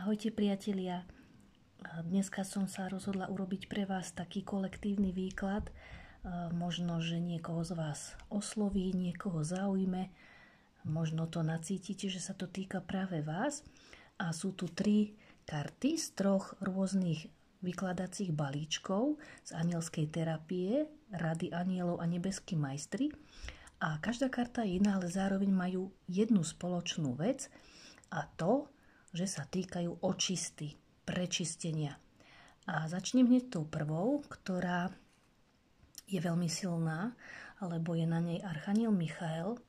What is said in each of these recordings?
Ahojte priatelia, dneska som sa rozhodla urobiť pre vás taký kolektívny výklad. Možno, že niekoho z vás osloví, niekoho zaujme, možno to nacítite, že sa to týka práve vás. A sú tu 3 karty z 3 rôznych vykladacích balíčkov z anielskej terapie, Rady anielov a nebeskí majstri. A každá karta je iná, ale zároveň majú jednu spoločnú vec a to, že sa týkajú očisty, prečistenia. A začnem hneď tou prvou, ktorá je veľmi silná, lebo je na nej archaniel Michael,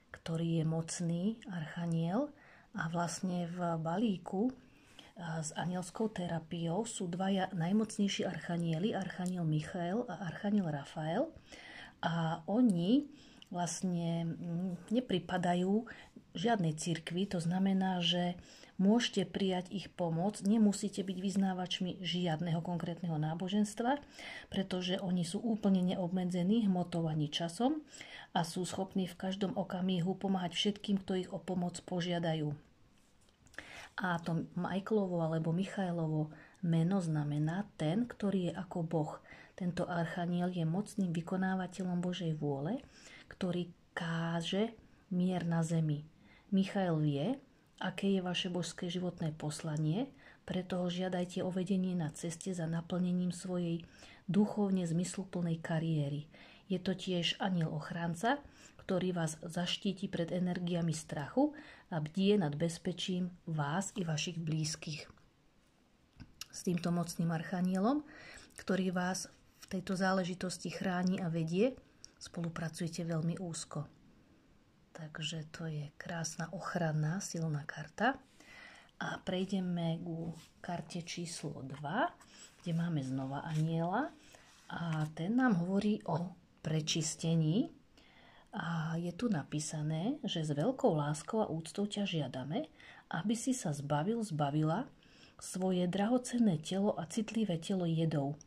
ktorý je mocný archaniel a vlastne v balíku s anielskou terapiou sú 2 najmocnejší archanieli, archaniel Michael a archaniel Rafael. A oni vlastne nepripadajú žiadnej cirkvi, to znamená, že môžete prijať ich pomoc, nemusíte byť vyznávačmi žiadneho konkrétneho náboženstva, pretože oni sú úplne neobmedzení hmotou ani časom a sú schopní v každom okamihu pomáhať všetkým, kto ich o pomoc požiadajú. A to Michaelovo alebo Michaelovo meno znamená ten, ktorý je ako Boh. Tento archaniel je mocným vykonávateľom Božej vôle, ktorý káže mier na zemi. Michael vie, aké je vaše božské životné poslanie, preto ho žiadajte o vedenie na ceste za naplnením svojej duchovne zmysluplnej kariéry. Je to tiež aniel ochránca, ktorý vás zaštíti pred energiami strachu a bdie nad bezpečím vás i vašich blízkych. S týmto mocným archanielom, ktorý vás v tejto záležitosti chráni a vedie, spolupracujete veľmi úzko. Takže to je krásna ochranná, silná karta. A prejdeme ku karte číslo 2, kde máme znova aniela. A ten nám hovorí o prečistení. A je tu napísané, že s veľkou láskou a úctou ťa žiadame, aby si sa zbavila svoje drahocenné telo a citlivé telo jedov.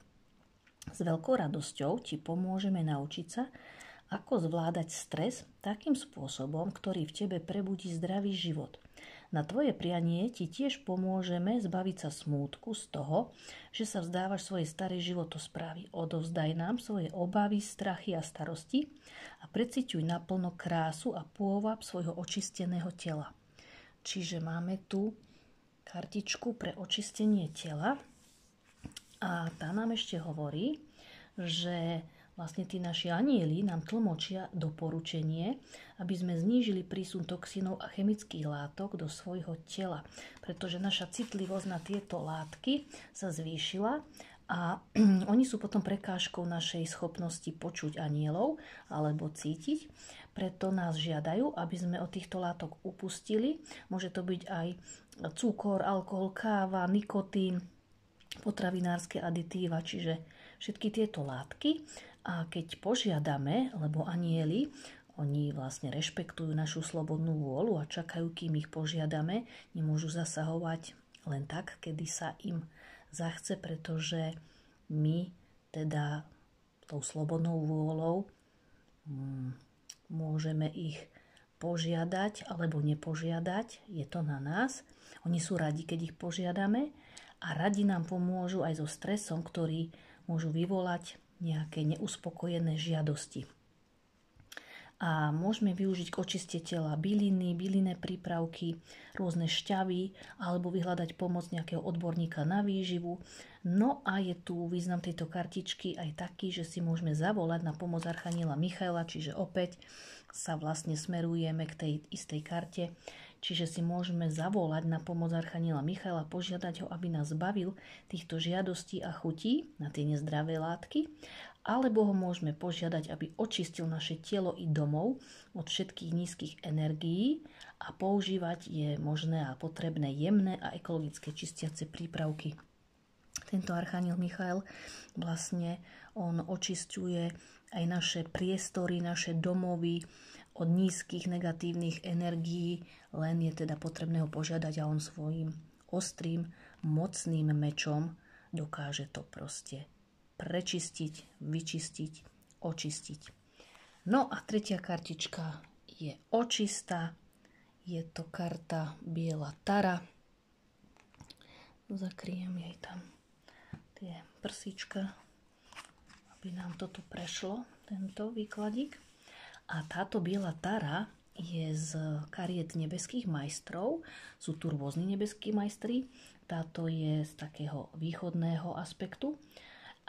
S veľkou radosťou ti pomôžeme naučiť sa, ako zvládať stres takým spôsobom, ktorý v tebe prebudí zdravý život. Na tvoje prianie ti tiež pomôžeme zbaviť sa smútku z toho, že sa vzdávaš svojej starej životosprávy. Odovzdaj nám svoje obavy, strachy a starosti a preciťuj naplno krásu a pôvab svojho očisteného tela. Čiže máme tu kartičku pre očistenie tela a tá nám ešte hovorí, že vlastne tí naši anieli nám tlmočia doporučenie, aby sme znížili prísun toxínov a chemických látok do svojho tela, pretože naša citlivosť na tieto látky sa zvýšila a oni sú potom prekážkou našej schopnosti počuť anielov alebo cítiť. Preto nás žiadajú, aby sme od týchto látok upustili. Môže to byť aj cukor, alkohol, káva, nikotín, potravinárske aditíva, čiže všetky tieto látky. A keď požiadame, lebo anieli, oni vlastne rešpektujú našu slobodnú vôľu a čakajú, kým ich požiadame, nemôžu zasahovať len tak, kedy sa im zachce, pretože my teda tou slobodnou vôľou môžeme ich požiadať alebo nepožiadať, je to na nás. Oni sú radi, keď ich požiadame a radi nám pomôžu aj so stresom, ktorý môžu vyvolať nejaké neuspokojené žiadosti. A môžeme využiť k očiste tela byliny, bylinné prípravky, rôzne šťavy alebo vyhľadať pomoc nejakého odborníka na výživu. No a je tu význam tejto kartičky aj taký, že si môžeme zavolať na pomoc archaniela Michaela, čiže opäť sa vlastne smerujeme k tej istej karte. Čiže si môžeme zavolať na pomoc archaniela Michaela, požiadať ho, aby nás zbavil týchto žiadostí a chutí na tie nezdravé látky, alebo ho môžeme požiadať, aby očistil naše telo i domov od všetkých nízkych energií a používať je možné a potrebné jemné a ekologické čistiace prípravky. Tento archaniel Michael vlastne on očisťuje aj naše priestory, naše domovy od nízkych negatívnych energií, len je teda potrebné ho požiadať a on svojím ostrým, mocným mečom dokáže to proste prečistiť, vyčistiť, očistiť. No a tretia kartička je očista, je to karta biela Tara Zakryjem jej tam tie prsíčka, aby nám to tu prešlo, tento výkladík. A táto biela tara je z kariet nebeských majstrov. Sú tu rôzni nebeskí majstri. Táto je z takého východného aspektu.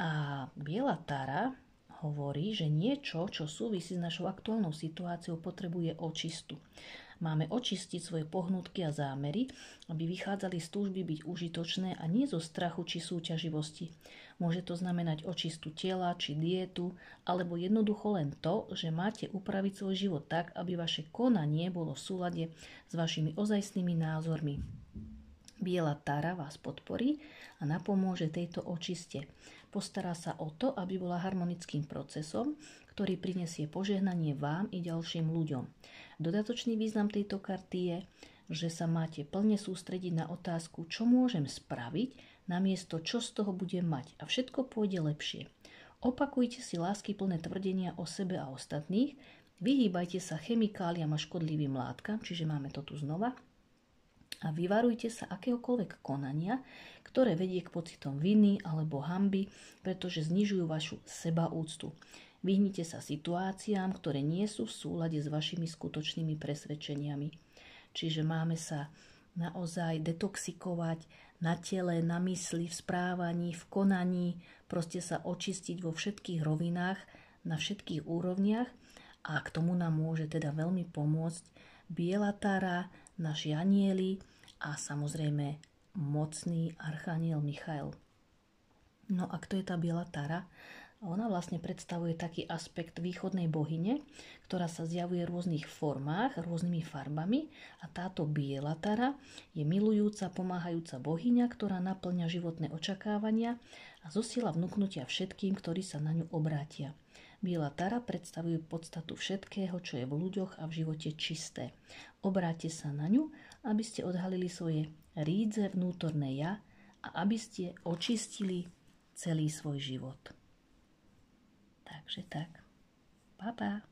A biela tara hovorí, že niečo, čo súvisí s našou aktuálnou situáciou, potrebuje očistu. Máme očistiť svoje pohnutky a zámery, aby vychádzali z túžby byť užitočné a nie zo strachu či súťaživosti. Môže to znamenať očistu tela či dietu, alebo jednoducho len to, že máte upraviť svoj život tak, aby vaše konanie bolo v súlade s vašimi ozajstnými názormi. Biela tara vás podporí a napomôže tejto očiste. Postará sa o to, aby bola harmonickým procesom, ktorý prinesie požehnanie vám i ďalším ľuďom. Dodatočný význam tejto karty je, že sa máte plne sústrediť na otázku, čo môžem spraviť, namiesto čo z toho budem mať, a všetko pôjde lepšie. Opakujte si láskyplné tvrdenia o sebe a ostatných, vyhýbajte sa chemikáliám a škodlivým látkam, čiže máme to tu znova, a vyvarujte sa akéhokoľvek konania, ktoré vedie k pocitom viny alebo hanby, pretože znižujú vašu sebaúctu. Vyhnite sa situáciám, ktoré nie sú v súlade s vašimi skutočnými presvedčeniami. Čiže máme sa naozaj detoxikovať na tele, na mysli, v správaní, v konaní, proste sa očistiť vo všetkých rovinách, na všetkých úrovniach, a k tomu nám môže teda veľmi pomôcť biela tara, naši anjeli a samozrejme mocný archaniel Michael. No a kto je tá biela tara? Ona vlastne predstavuje taký aspekt východnej bohyne, ktorá sa zjavuje v rôznych formách, rôznymi farbami, a táto biela tara je milujúca, pomáhajúca bohyňa, ktorá naplňa životné očakávania a zosiela vnúknutia všetkým, ktorí sa na ňu obrátia. Biela tara predstavuje podstatu všetkého, čo je v ľuďoch a v živote čisté. Obráťte sa na ňu, aby ste odhalili svoje rídze vnútorné ja a aby ste očistili celý svoj život. Takže tak. Pa, pa.